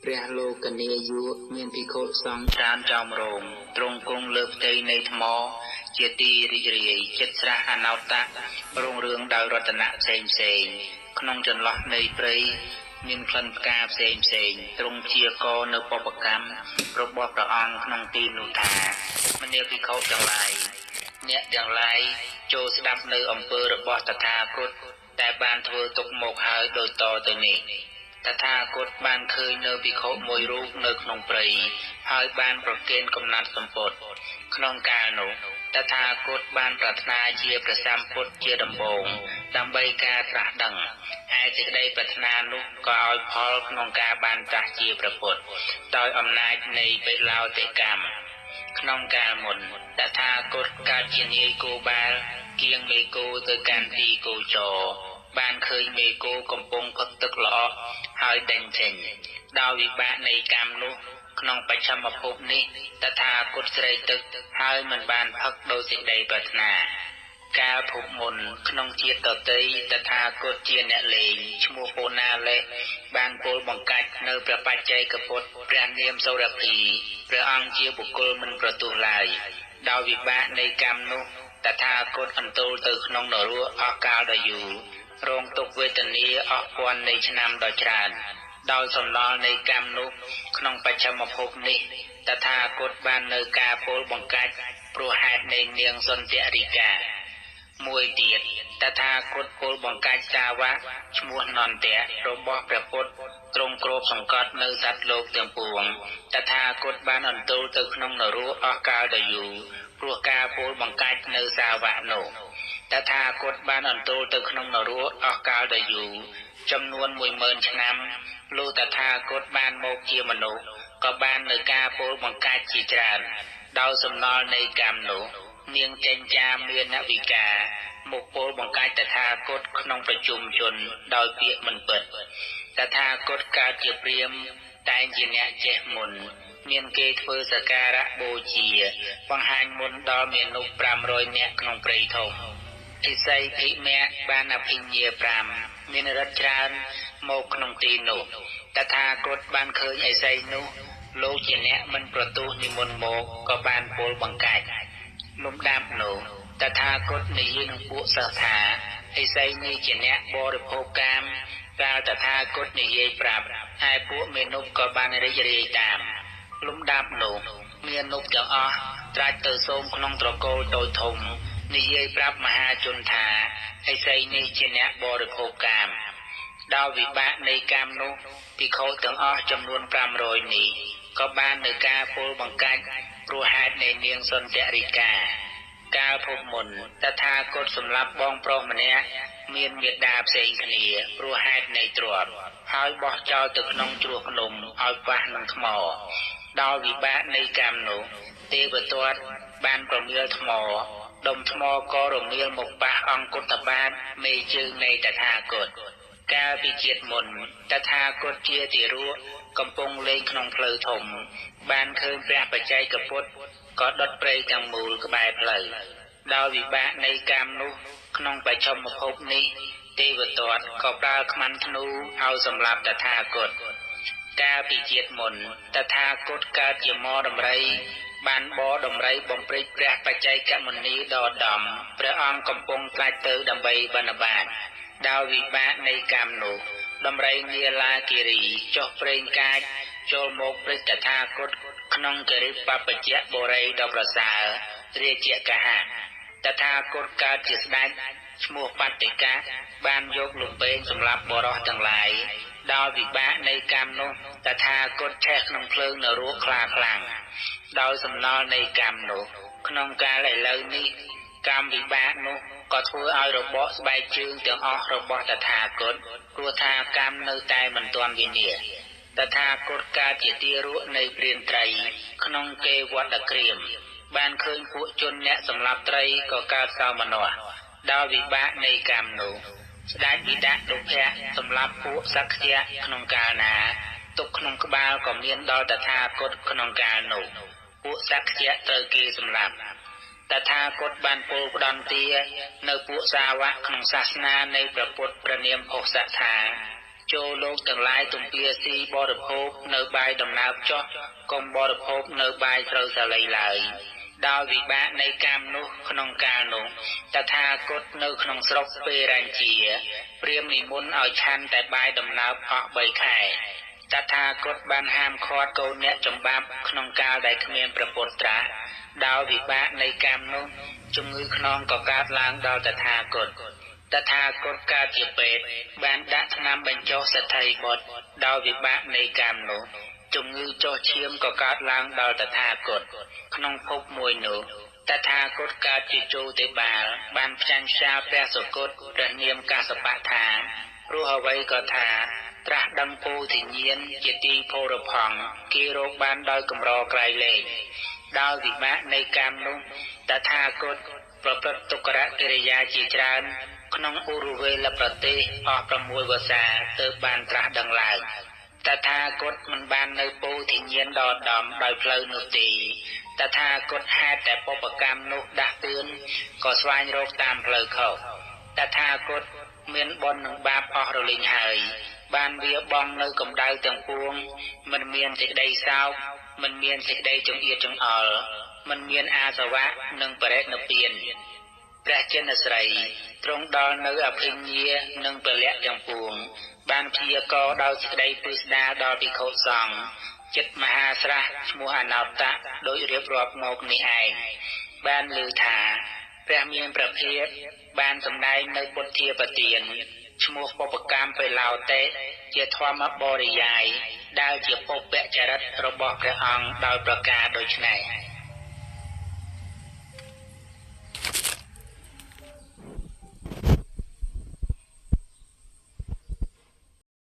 ព្រះលោកនីយុមានភិក្ខុសង្ឃច្រើនចោមរោងទ្រង់គង់លើផ្ទៃនៃថ្មជាទីរីករាយចិត្តស្រះអណោតៈរុងរឿងដោយរតនៈផ្សេងក្នុងចន្លោះនៃព្រៃមានក្លិនផ្កាផ្សេងទ្រង់ជាកនៅបបកម្មរបស់ព្រះអង្គក្នុងទីនោះថាមនាភិក្ខុទាំងឡាយអ្នកទាំងឡាយចូលស្ដាប់នៅអំពើរបស់តថាគតតែបានធ្វើទុកមកហើយដោយតទៅនេះតថាគតបានឃើញនៅភិក្ខុមួយរូបនៅក្នុងព្រៃហើយបានប្រគេនកំណាត់សម្ពុតក្នុងកាលនោះតថាគតបានប្រាថ្នាជាព្រះសម្ពុទ្ធជាដំបូងដើម្បីការត្រាស់ដឹងឯសេចក្តីប្រាថ្នានោះក៏ឲ្យផលក្នុងការបានត្រាស់ជាព្រះពុទ្ធដោយអំណាចនៃបេឡោតិកម្មក្នុងកាលមុនតថាគតកើតជានាយគោបាលគៀងមេគោទៅកាន់ទីគោចរបានឃើញមេគោកំពុងផឹកទឹកល្អក់ហើយដេញចេញដោយវិបាកនៃកម្មនោះក្នុងបច្ឆមភពនេះតថាគតស្រេកទឹកហើយមិនបានផឹកដោយសេចក្តីប្រាថ្នាកាលភពមុនក្នុងជាតិដតីតថាគតជាអ្នកលេងឈ្មោះពោណាលេបានពោលបង្កាច់នៅព្រះបច្ចេកពុទ្ធព្រះនាមសូរភីព្រះអង្គជាបុគ្គលមិនប្រទោសឡើយដោយវិបាកនៃកម្មនោះតថាគតអន្ទោលទៅក្នុងនរកអស់កាលដ៏យូររងទុក្ខវេទនាអស់ពាន់នៃឆ្នាំដ៏ច្រើនដោយសំណល់នៃកម្មនោះក្នុងបច្ឆមភពនេះតថាគតបាននៅការពោលបង្កាច់ព្រោះហេតុនៃនាងសន្តិរិកាមួយទៀតតថាគតពោលបង្កាច់សាវកឈ្មោះនន្តៈរបស់ព្រះពុទ្ធទ្រង់គ្របសង្កត់នៅសត្វលោកទាំងពួងតថាគតបានអន្ទោលទៅក្នុងនរកអស់កាលដ៏យូរព្រោះការពោលបង្កាច់នៅសាវកនោះតថាគតបានអន្ទោលទៅក្នុងនរកអស់កាលដ៏យូរចំនួន 10000 ឆ្នាំលុះតថាគតបានមកជាមនុស្សក៏បាននៅការពោលបង្កាច់ជាច្រើនដោយសំណល់នៃកម្មនោះនាងចេញចាមានវិការមកពោលបង្កាច់តថាគតក្នុងប្រជុំជនដោយពាក្យមិនពិតតថាគតកើតជាព្រាហ្មណ៍តែងជាអ្នកចេះមុនមានគេធ្វើសក្ការៈបូជាបង្ហាញមុនដល់មនុស្ស500នាក់ក្នុងព្រៃធំឥសីភិមៈបានអភិញ្ញា5មានរិទ្ធច្រើនមកក្នុងទីនោះតថាគតបានឃើញឥសីនោះលោកជាអ្នកមិនប្រទោសនិមន្តមកក៏បានពោលបង្កាច់លំដាប់នោះតថាគតនិយាយនឹងពួកសិស្សថាឥសីនេះជាអ្នកបរិភោគកាមកាលតថាគតនិយាយប្រាប់ហើយពួកមេនុបក៏បានរីករាយតាមលំដាប់នោះមាននុបទាំងអស់ត្រាច់ទៅសូមក្នុងត្រកូលតូចធំនិយាយប្រាប់មហាជនថាឥសីនេះជាអ្នកបរិភោគកាមដោយវិបាកនៃកម្មនោះភិក្ខុទាំងអស់ចំនួន500នេះក៏បាននៅការពោលបង្កាច់ព្រោះហេតុនៃនាងសន្តិរិកាកាលភពមុនតថាគតសម្លាប់បងប្រុសម្នាក់មានមេដាផ្សេងគ្នាព្រោះហេតុនៃទ្រព្យហើយបោះចោលទៅក្នុងជ្រោះភ្នំឲ្យប៉ះនឹងថ្មដោយវិបាកនៃកម្មនោះទេវទត្តបានប្រមៀលថ្មដុំថ្មក៏រមៀលមកប៉ះអង្គុត្តបាទមេជើងនៃតថាគតកាលពីជាតិមុនតថាគតជាទារកកំពុងលេងក្នុងផ្លូវធំបានឃើញព្រះបច្ចេកពុទ្ធក៏ដុតព្រៃទាំងមូលក្បែរផ្លូវដោយវិបាកនៃកម្មនោះក្នុងបច្ឆមភពនេះទេវទត្តក៏ប្រើខ្មាន់ធ្នូឲ្យសម្លាប់តថាគតកាលពីជាតិមុនតថាគតកើតជាមរដំរីបានបរដំរីបំព្រិចព្រះបច្ចេកមុនីដ៏ដំព្រះអង្គកំពុងខ្លាចទៅដើម្បីបិណ្ឌបាតដោយវិបាកនៃកម្មនោះដំរីនាឡាគិរីចុះប្រេងកាចចូលមកព្រិចតថាគតក្នុងគិរិបបច្ចៈបុរីដ៏ប្រសើររាជកហៈតថាគតកើតជាស្ដេចឈ្មោះបត្តិកៈបានយកលំពេងសម្រាប់បរោះទាំងឡាយដោយវិបាកនៃកម្មនោះតថាគតឆេះក្នុងភ្លើងនរកខ្លាខ្លាំងដោយសំណល់នៃកម្មនោះក្នុងកាលឥឡូវនេះកម្មវិបាកនោះក៏ធ្វើឲ្យរបកស្បែកជើងទាំងអស់របស់តថាគតព្រោះថាកម្មនៅតែមិនទាន់វិនាសតថាគតកើតជាទារកនៃព្រានត្រីក្នុងគេវត្តក្រៀមបានឃើញពួកជនអ្នកសម្លាប់ត្រីក៏កើតសោមនស្សដោយវិបាកនៃកម្មនោះស្ដេចវិដៈលោកភៈសម្លាប់ពួកសក្យៈក្នុងកាលណាទុកក្នុងក្បាលក៏មានដល់តថាគតក្នុងកាលនោះពួកសក្យៈត្រូវគេសម្លាប់តថាគតបានពោលផ្ដន្ទានៅពួកសាវកក្នុងសាសនានៃព្រះពុទ្ធព្រះនាមភោសៈថា ចូលលោកទាំងឡាយទំពាស៊ីបរិភោគនៅបាយដំណើបចុះកុំបរិភោគនៅបាយត្រូវសាលីឡើយដោយវិបាកនៃកម្មនោះក្នុងកាលនោះតថាគតនៅក្នុងស្រុកពេរញ្ជាព្រាហ្មណ៍និមន្តឲ្យឆាន់តែបាយដំណើបអស់3ខែតថាគតបានហាមឃាត់កូនអ្នកចំបាប់ក្នុងកាលដែលគ្មានព្រះពុទ្ធត្រាស់ដោយវិបាកនៃកម្មនោះជំងឺខ្នងក៏កើតឡើងដល់តថាគតកើតជាពេទ្យបានដាក់ថ្នាំបញ្ចុះសទ្ធីបុត្រដោយវិបាកនៃកម្មនោះជំងឺចុះឈាមក៏កើតឡើងដល់តថាគតក្នុងភពមួយនោះតថាគតកើតជាជោទិបាលបានផ្ចាញ់ផ្សាលព្រះសុគតព្រះនាមកាសបៈថាព្រោះអ្វីក៏ថាត្រាស់ដឹងពោធិញ្ញាណជាទីភោរផង់គេរកបានដោយកម្រក្រៃលែងដោយវិបាកនៃកម្មនោះតថាគតប្រព្រឹត្តទុក្ខកិរិយាជាច្រើនក្នុងឧរវេលប្រទេសអស់6វស្សាទើបបានត្រាស់ដឹងឡើងតថាគតមិនបាននៅពោធិញ្ញាណដ៏ដំដោយផ្លូវនោះទេតថាគតហេតុតែបុព្វកម្មនោះដាស់តឿនក៏ស្វែងរកតាមផ្លូវខុសតថាគតមានបុណ្យនិងបាបអស់រលីងហើយបានវាបងនៅកម្ដៅទាំងពួងមិនមានសេចក្តីសោកមិនមានសេចក្តីចង្អៀតចង្អល់មិនមានអាសវៈនិងបរិនិព្វានព្រះចិនស្រីទ្រង់ដល់នៅអភិញ្ញានិងពលៈទាំងពួងបានព្យាករដោយសេចក្តីពិស្ដារដល់ភិក្ខុសង្ឃចិត្តមហាស្រះឈ្មោះអនោតៈដោយរៀបរាប់មកនេះឯងបានឮថាព្រះមានព្រះភិក្ខបានសម្ដែងនៅពុទ្ធាប្រទានឈ្មោះបុព្វកម្មពេលោតេជាធម្មបរិយាយដែលជាពុព្វចរិតរបស់ព្រះអង្គដោយប្រការដូចនេះ